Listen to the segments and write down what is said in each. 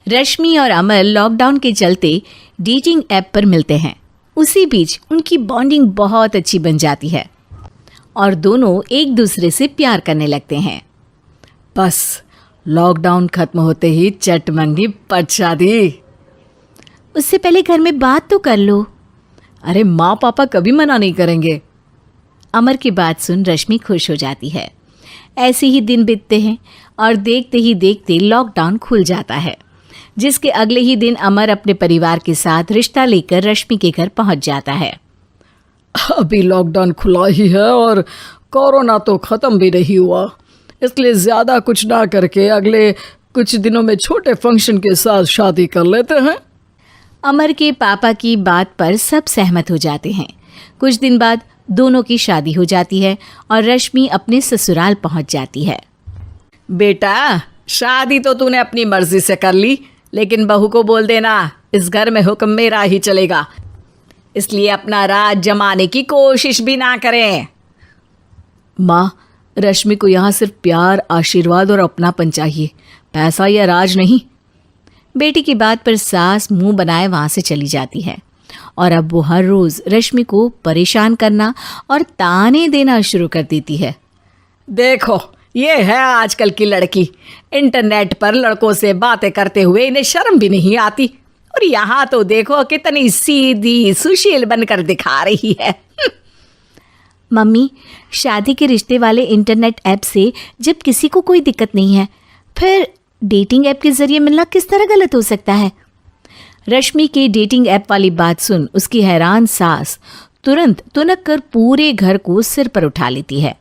रश्मि और अमर लॉकडाउन के चलते डेटिंग ऐप पर मिलते हैं। उसी बीच उनकी बॉन्डिंग बहुत अच्छी बन जाती है और दोनों एक दूसरे से प्यार करने लगते हैं। बस लॉकडाउन खत्म होते ही चट मंगी पट शादी। उससे पहले घर में बात तो कर लो। अरे माँ पापा कभी मना नहीं करेंगे। अमर की बात सुन रश्मि खुश हो जाती है। ऐसे ही दिन बीतते हैं और देखते ही देखते लॉकडाउन खुल जाता है, जिसके अगले ही दिन अमर अपने परिवार के साथ रिश्ता लेकर रश्मि के घर पहुंच जाता है। अभी लॉकडाउन खुला ही है और कोरोना तो ख़त्म भी नहीं हुआ, इसलिए ज़्यादा कुछ ना करके अगले कुछ दिनों में छोटे फंक्शन के साथ शादी कर लेते हैं। अमर के पापा की बात पर सब सहमत हो जाते हैं। कुछ दिन बाद दोनों की शादी हो जाती है और रश्मि अपने ससुराल पहुंच जाती है। बेटा, शादी तो तूने अपनी मर्जी से कर ली, लेकिन बहू को बोल देना इस घर में हुक्म मेरा ही चलेगा, इसलिए अपना राज जमाने की कोशिश भी ना करें। माँ, रश्मि को यहाँ सिर्फ प्यार, आशीर्वाद और अपनापन चाहिए, पैसा या राज नहीं। बेटी की बात पर सास मुंह बनाए वहाँ से चली जाती है और अब वो हर रोज़ रश्मि को परेशान करना और ताने देना शुरू कर देती है। देखो, ये है आजकल की लड़की, इंटरनेट पर लड़कों से बातें करते हुए इन्हें शर्म भी नहीं आती, और यहाँ तो देखो कितनी सीधी सुशील बनकर दिखा रही है। मम्मी, शादी के रिश्ते वाले इंटरनेट ऐप से जब किसी को कोई दिक्कत नहीं है, फिर डेटिंग ऐप के जरिए मिलना किस तरह गलत हो सकता है? रश्मि के डेटिंग ऐप वाली बात सुन उसकी हैरान सास तुरंत तुनक कर पूरे घर को सिर पर उठा लेती है,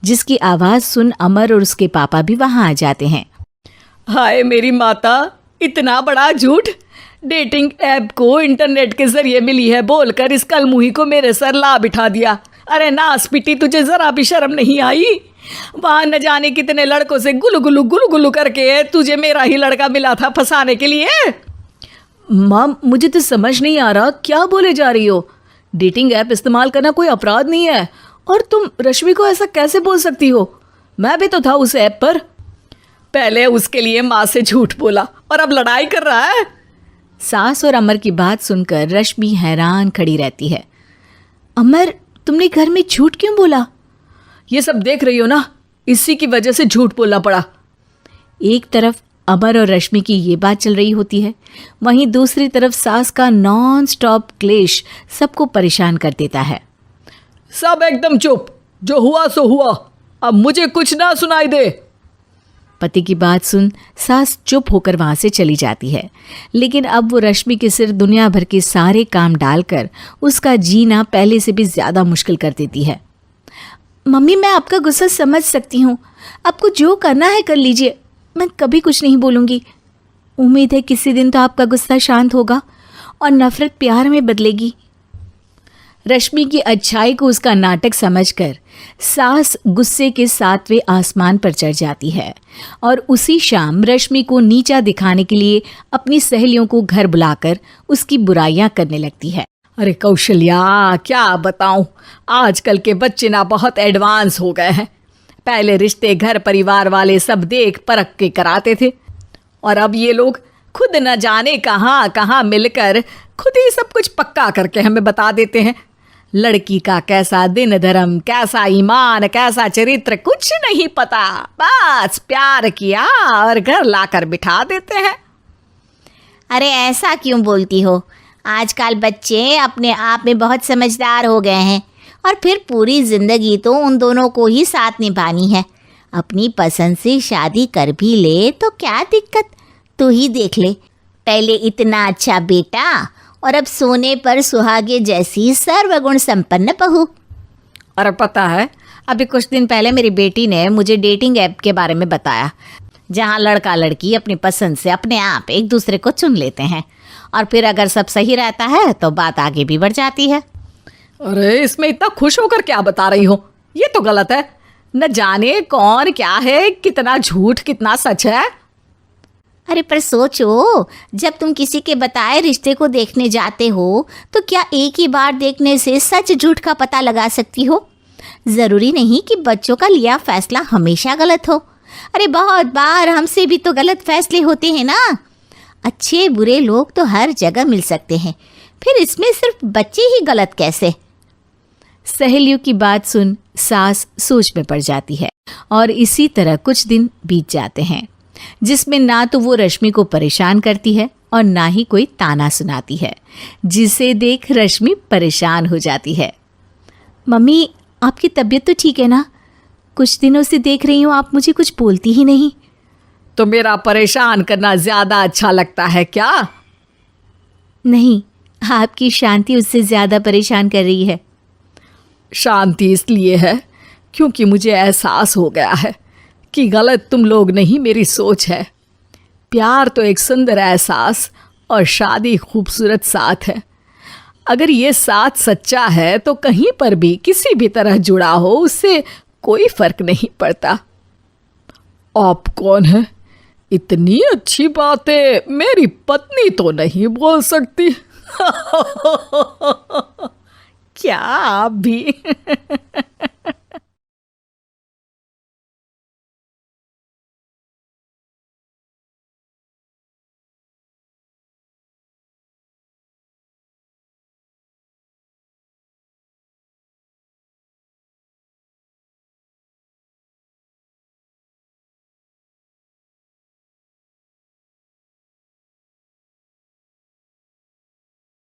जिसकी आवाज़ सुन अमर और उसके पापा भी वहाँ आ जाते हैं। हाय मेरी माता, इतना बड़ा झूठ! डेटिंग ऐप को इंटरनेट के जरिए मिली है बोलकर इस कलमुही को मेरे सर ला बिठा दिया। अरे नास पिटी, तुझे जरा भी शर्म नहीं आई? वहाँ न जाने कितने लड़कों से गुलू गुलू करके तुझे मेरा ही लड़का मिला था फंसाने के लिए। माँ, मुझे तो समझ नहीं आ रहा क्या बोले जा रही हो। डेटिंग ऐप इस्तेमाल करना कोई अपराध नहीं है, और तुम रश्मि को ऐसा कैसे बोल सकती हो? मैं भी तो था उस ऐप पर। पहले उसके लिए माँ से झूठ बोला और अब लड़ाई कर रहा है। सास और अमर की बात सुनकर रश्मि हैरान खड़ी रहती है। अमर, तुमने घर में झूठ क्यों बोला? ये सब देख रही हो ना, इसी की वजह से झूठ बोलना पड़ा। एक तरफ अमर और रश्मि की ये बात चल रही होती है, वहीं दूसरी तरफ सास का नॉन स्टॉप क्लेश सबको परेशान कर देता है। सब एकदम चुप, जो हुआ सो हुआ, अब मुझे कुछ ना सुनाई दे। पति की बात सुन सास चुप होकर वहां से चली जाती है, लेकिन अब वो रश्मि के सिर दुनिया भर के सारे काम डालकर उसका जीना पहले से भी ज़्यादा मुश्किल कर देती है। मम्मी, मैं आपका गुस्सा समझ सकती हूँ, आपको जो करना है कर लीजिए, मैं कभी कुछ नहीं बोलूँगी। उम्मीद है किसी दिन तो आपका गुस्सा शांत होगा और नफरत प्यार में बदलेगी। रश्मि की अच्छाई को उसका नाटक समझकर सास गुस्से के 7वें आसमान पर चढ़ जाती है और उसी शाम रश्मि को नीचा दिखाने के लिए अपनी सहेलियों को घर बुलाकर उसकी बुराइयां करने लगती है। अरे कौशल्या, क्या बताऊं, आजकल के बच्चे ना बहुत एडवांस हो गए हैं। पहले रिश्ते घर परिवार वाले सब देख परख के कराते थे, और अब ये लोग खुद न जाने कहाँ कहाँ मिलकर खुद ही सब कुछ पक्का करके हमें बता देते हैं। लड़की का कैसा दिन धर्म, कैसा ईमान, कैसा चरित्र कुछ नहीं पता, बस प्यार किया और घर लाकर बिठा देते हैं। अरे ऐसा क्यों बोलती हो? आजकल बच्चे अपने आप में बहुत समझदार हो गए हैं, और फिर पूरी ज़िंदगी तो उन दोनों को ही साथ निभानी है। अपनी पसंद से शादी कर भी ले तो क्या दिक्कत? तू ही देख ले, पहले इतना अच्छा बेटा और अब सोने पर सुहागे जैसी सर्वगुण संपन्न बहू। और पता है, अभी कुछ दिन पहले मेरी बेटी ने मुझे डेटिंग ऐप के बारे में बताया, जहाँ लड़का लड़की अपनी पसंद से अपने आप एक दूसरे को चुन लेते हैं, और फिर अगर सब सही रहता है तो बात आगे भी बढ़ जाती है। अरे इसमें इतना खुश होकर क्या बता रही हो? ये तो गलत है। न जाने कौन क्या है, कितना झूठ कितना सच है। अरे पर सोचो, जब तुम किसी के बताए रिश्ते को देखने जाते हो तो क्या एक ही बार देखने से सच झूठ का पता लगा सकती हो? ज़रूरी नहीं कि बच्चों का लिया फैसला हमेशा गलत हो। अरे बहुत बार हमसे भी तो गलत फैसले होते हैं ना। अच्छे बुरे लोग तो हर जगह मिल सकते हैं, फिर इसमें सिर्फ बच्चे ही गलत कैसे? सहेलियों की बात सुन सास सोच में पड़ जाती है और इसी तरह कुछ दिन बीत जाते हैं जिसमें ना तो वो रश्मि को परेशान करती है और ना ही कोई ताना सुनाती है, जिसे देख रश्मि परेशान हो जाती है। मम्मी, आपकी तबीयत तो ठीक है ना? कुछ दिनों से देख रही हूँ आप मुझे कुछ बोलती ही नहीं। तो मेरा परेशान करना ज्यादा अच्छा लगता है क्या? नहीं, आपकी शांति उससे ज्यादा परेशान कर रही है। शांति इसलिए है क्योंकि मुझे एहसास हो गया है कि गलत तुम लोग नहीं, मेरी सोच है। प्यार तो एक सुंदर एहसास और शादी खूबसूरत साथ है। अगर ये साथ सच्चा है तो कहीं पर भी किसी भी तरह जुड़ा हो उससे कोई फर्क नहीं पड़ता। आप कौन है? इतनी अच्छी बातें मेरी पत्नी तो नहीं बोल सकती। क्या आप भी?